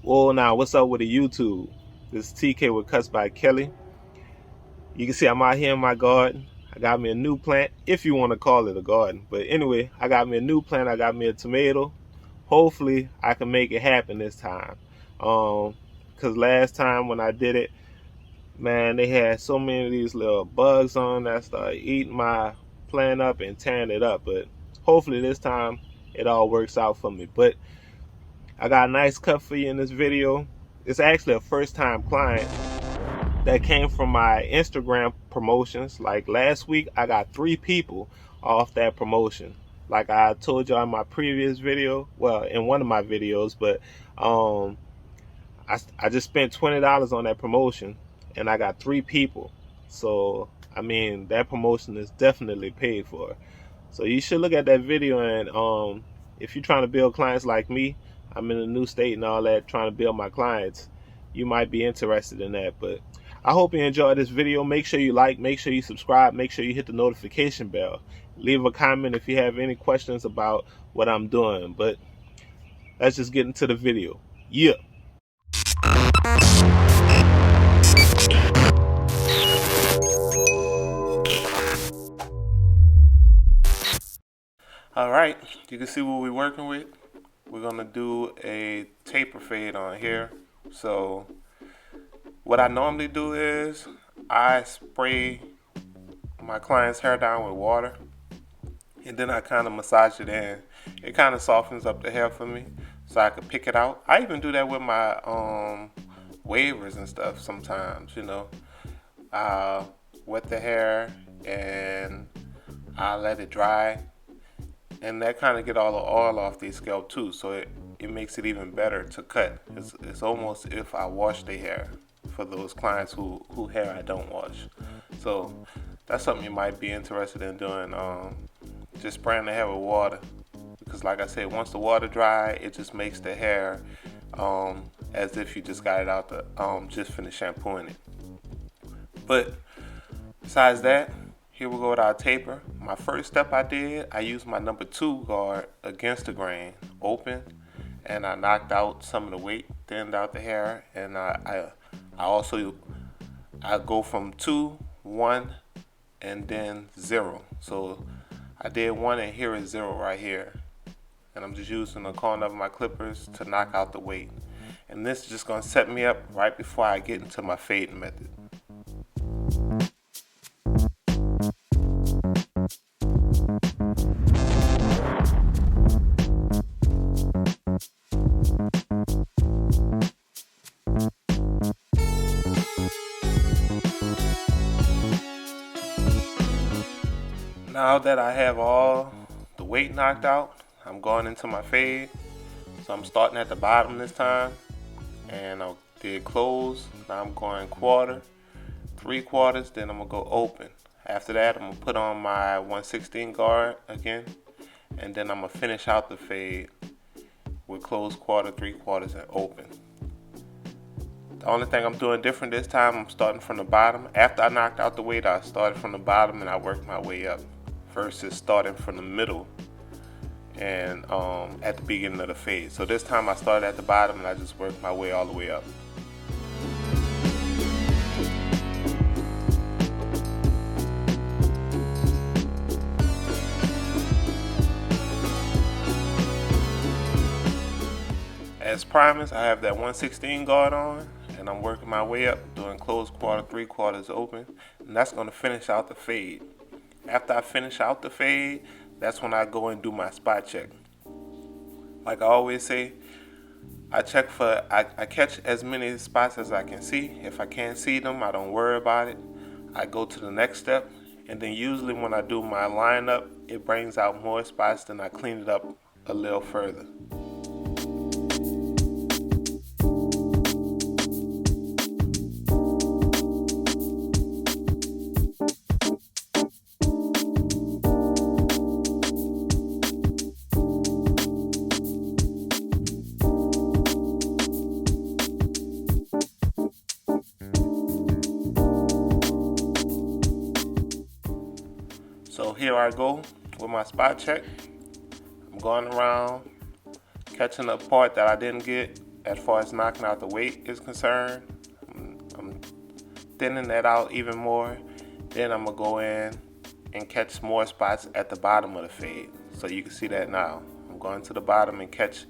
Well, now, what's up with the YouTube? This is TK with Cuts by Kelly. You can see I'm out here in my garden. I got me a new plant, if you want to call it a garden. But anyway, I got me a new plant. I got me a tomato. Hopefully, I can make it happen this time. Because last time when I did it, man, they had so many of these little bugs on that started eating my plant up and tearing it up. But hopefully this time it all works out for me. But I got a nice cut for you in this video. It's actually a first time client that came from my Instagram promotions. Like last week, I got 3 people off that promotion. Like I told y'all in my previous video, well, in one of my videos, but I just spent $20 on that promotion and I got 3 people. So, I mean, that promotion is definitely paid for. So you should look at that video, and if you're trying to build clients like me, I'm in a new state and all that, trying to build my clients, you might be interested in that. But I hope you enjoyed this video. Make sure you like, make sure you subscribe, make sure you hit the notification bell. Leave a comment if you have any questions about what I'm doing. But let's just get into the video. Yeah. All right, you can see what we're working with. We're gonna do a taper fade on here. So what I normally do is I spray my client's hair down with water, and then I kind of massage it in. It kind of softens up the hair for me, so I can pick it out. I even do that with my wavers and stuff sometimes. I wet the hair and I let it dry, and that kind of get all the oil off the scalp too, so it makes it even better to cut. It's almost if I wash the hair for those clients who hair I don't wash. So that's something you might be interested in doing, just spraying the hair with water, because like I said, once the water dry, it just makes the hair as if you just got it out the just finished shampooing it. But besides that, here we go with our taper. My first step I used my number 2 guard against the grain, open, and I knocked out some of the weight, thinned out the hair, and I go from 2, 1, and then 0. So I did 1 and here is 0 right here. And I'm just using the corner of my clippers to knock out the weight. And this is just gonna set me up right before I get into my fading method. Now that I have all the weight knocked out, I'm going into my fade. So I'm starting at the bottom this time, and I did close. Now I'm going quarter, 3/4, then I'm gonna go open. After that, I'm gonna put on my 1/16 guard again, and then I'm gonna finish out the fade with close quarter, 3/4, and open. The only thing I'm doing different this time, I'm starting from the bottom. After I knocked out the weight, I started from the bottom and I worked my way up, versus starting from the middle and at the beginning of the fade. So this time I started at the bottom and I just worked my way all the way up. As promised, I have that 1/16 guard on, and I'm working my way up, doing close quarter, 3/4 open, and that's going to finish out the fade. After I finish out the fade, that's when I go and do my spot check. Like I always say, I catch as many spots as I can see. If I can't see them, I don't worry about it. I go to the next step, and then usually when I do my lineup, it brings out more spots than I clean it up a little further. So here I go with my spot check. I'm going around catching the part that I didn't get as far as knocking out the weight is concerned. I'm thinning that out even more. Then I'm gonna go in and catch more spots at the bottom of the fade. So you can see that now. I'm going to the bottom and catch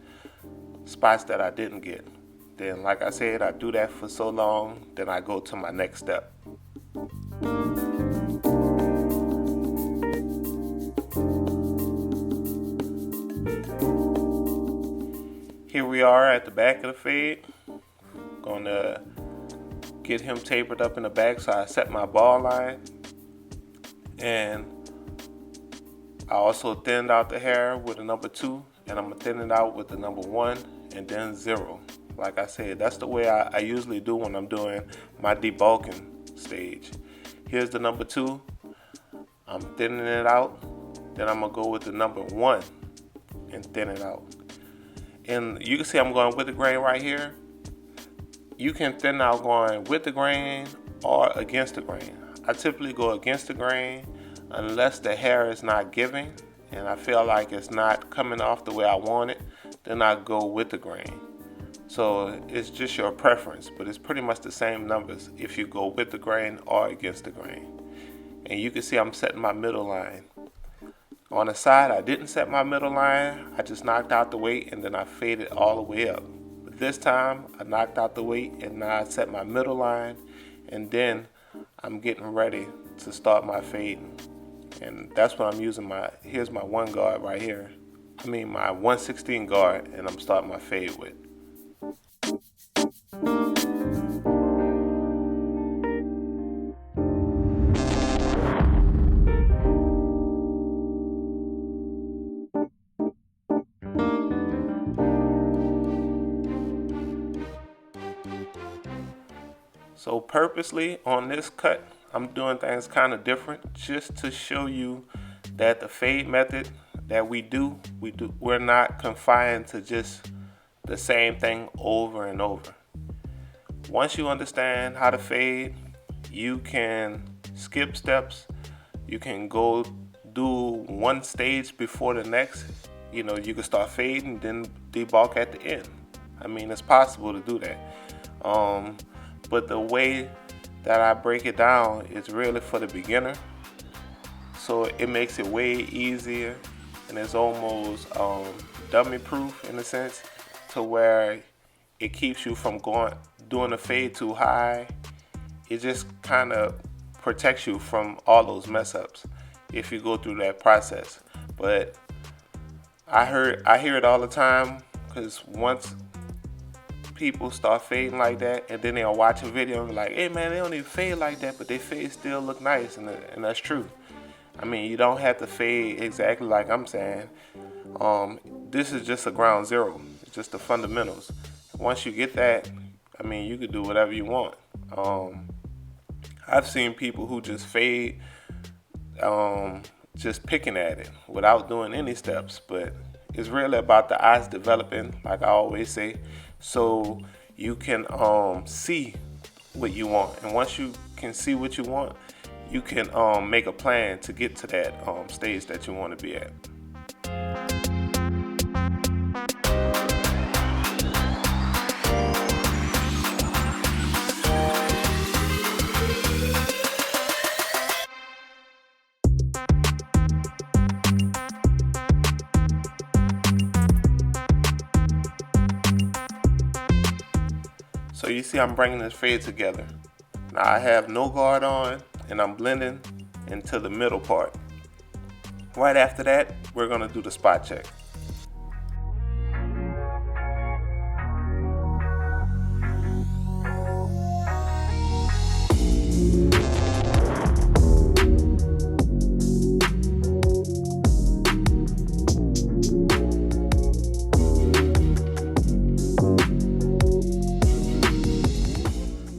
spots that I didn't get. Then, like I said, I do that for so long, then I go to my next step. Here we are at the back of the fade. Gonna get him tapered up in the back, so I set my ball line. And I also thinned out the hair with a number 2, and I'm gonna thin it out with the number 1 and then 0. Like I said, that's the way I usually do when I'm doing my debulking stage. Here's the number 2. I'm thinning it out. Then I'm gonna go with the number 1 and thin it out. And you can see I'm going with the grain right here. You can thin out going with the grain or against the grain. I typically go against the grain unless the hair is not giving and I feel like it's not coming off the way I want it, then I go with the grain. So it's just your preference, but it's pretty much the same numbers if you go with the grain or against the grain. And you can see I'm setting my middle line. On the side, I didn't set my middle line. I just knocked out the weight and then I faded all the way up. But this time, I knocked out the weight and now I set my middle line, and then I'm getting ready to start my fading. And that's what I'm using here's my 1 guard right here. My 1/16 guard, and I'm starting my fade with. So purposely on this cut, I'm doing things kind of different just to show you that the fade method that we're not confined to just the same thing over and over. Once you understand how to fade, you can skip steps. You can go do one stage before the next. You can start fading, then debulk at the end. It's possible to do that. But the way that I break it down is really for the beginner. So it makes it way easier, and it's almost dummy proof in a sense, to where it keeps you from doing the fade too high. It just kind of protects you from all those mess ups if you go through that process. But I hear it all the time, because once people start fading like that, and then they'll watch a video and be like, hey man, they don't even fade like that, but their fade still look nice, and that's true. You don't have to fade exactly like I'm saying. This is just a ground zero. It's just the fundamentals. Once you get that, you can do whatever you want. I've seen people who just fade, just picking at it without doing any steps, but it's really about the eyes developing, like I always say, so you can see what you want. And once you can see what you want, you can make a plan to get to that stage that you want to be at. So you see I'm bringing this fade together. Now I have no guard on, and I'm blending into the middle part. Right after that, we're gonna do the spot check.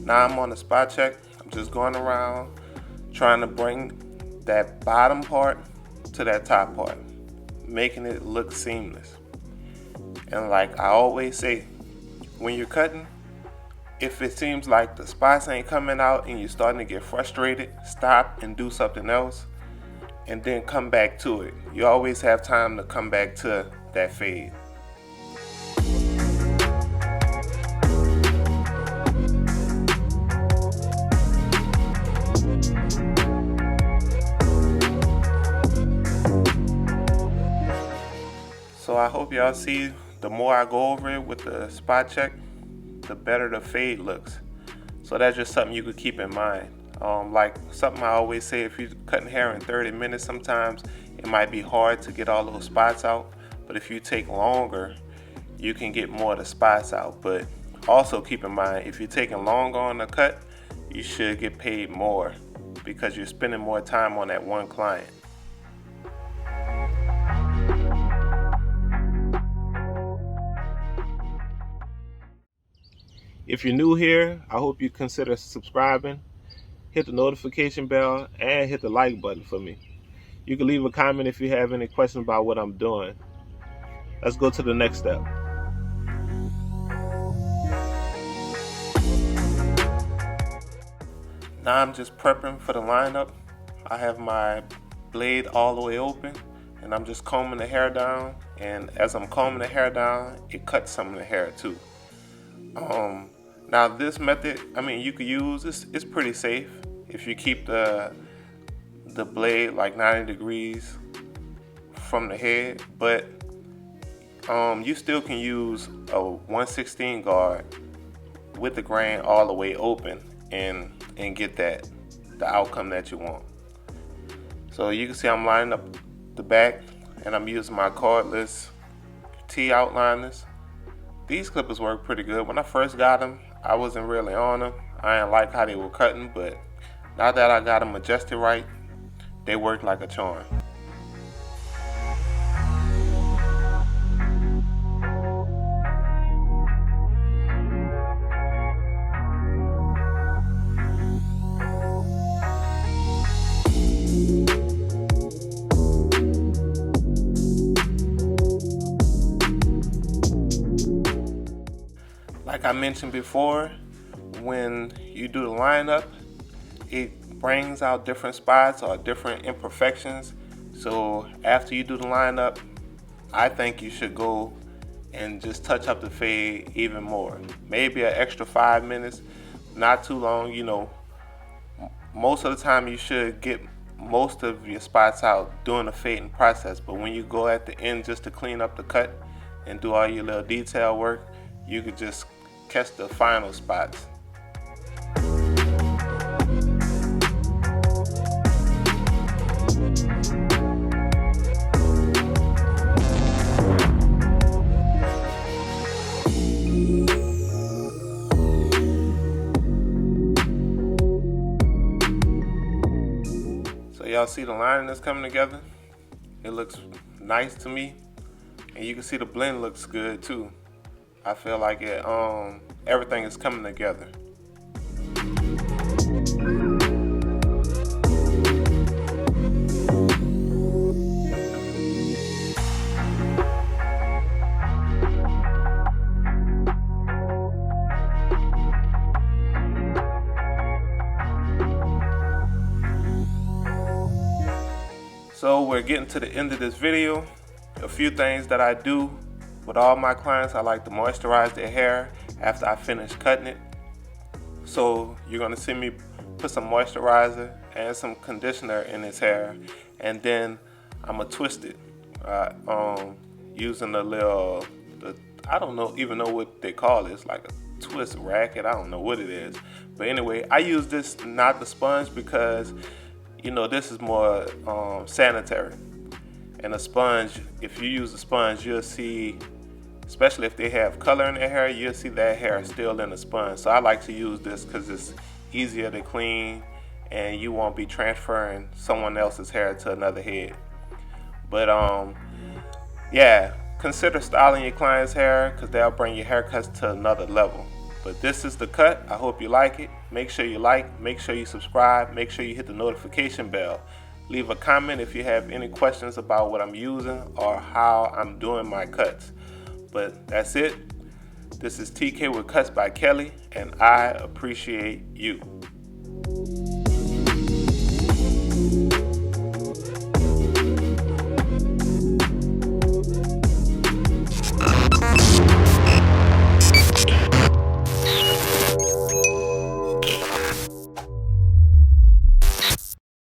Now I'm on the spot check. I'm just going around trying to bring that bottom part to that top part, making it look seamless. And like I always say, when you're cutting, if it seems like the spots ain't coming out and you're starting to get frustrated, stop and do something else, and then come back to it. You always have time to come back to that fade. I hope y'all see, the more I go over it with the spot check, the better the fade looks. So that's just something you could keep in mind. Like something I always say, if you're cutting hair in 30 minutes, sometimes it might be hard to get all those spots out. But if you take longer, you can get more of the spots out. But also keep in mind, if you're taking longer on the cut, you should get paid more because you're spending more time on that one client. If you're new here, I hope you consider subscribing, hit the notification bell, and hit the like button for me. You can leave a comment if you have any questions about what I'm doing. Let's go to the next step. Now I'm just prepping for the lineup. I have my blade all the way open and I'm just combing the hair down, and as I'm combing the hair down, it cuts some of the hair too. Now this method, you could use, it's pretty safe if you keep the blade like 90 degrees from the head, but you still can use a 1/16 guard with the grain all the way open and get the outcome that you want. So you can see I'm lining up the back and I'm using my cordless T outliners. These clippers work pretty good. When I first got them, I wasn't really on them. I didn't like how they were cutting, but now that I got them adjusted right, they work like a charm. Like I mentioned before, when you do the lineup, it brings out different spots or different imperfections. So after you do the lineup, I think you should go and just touch up the fade even more. Maybe an extra 5 minutes, not too long. Most of the time you should get most of your spots out during the fading process. But when you go at the end just to clean up the cut and do all your little detail work, you could just catch the final spots. So y'all see the line that's coming together? It looks nice to me, and you can see the blend looks good too. I feel like everything is coming together. So we're getting to the end of this video. A few things that I do with all my clients: I like to moisturize their hair after I finish cutting it. So you're gonna see me put some moisturizer and some conditioner in his hair, and then I'm gonna twist it using I don't even know what they call it. It's like a twist racket. I don't know what it is, but anyway, I use this, not the sponge, because this is more sanitary. And a sponge, if you use a sponge, you'll see, especially if they have color in their hair, you'll see that hair still in the sponge. So I like to use this because it's easier to clean and you won't be transferring someone else's hair to another head. But yeah, consider styling your client's hair because they'll bring your haircuts to another level. But this is the cut. I hope you like it. Make sure you like, make sure you subscribe, make sure you hit the notification bell. Leave a comment if you have any questions about what I'm using or how I'm doing my cuts. But that's it. This is TK with Cuts by Kelly, and I appreciate you.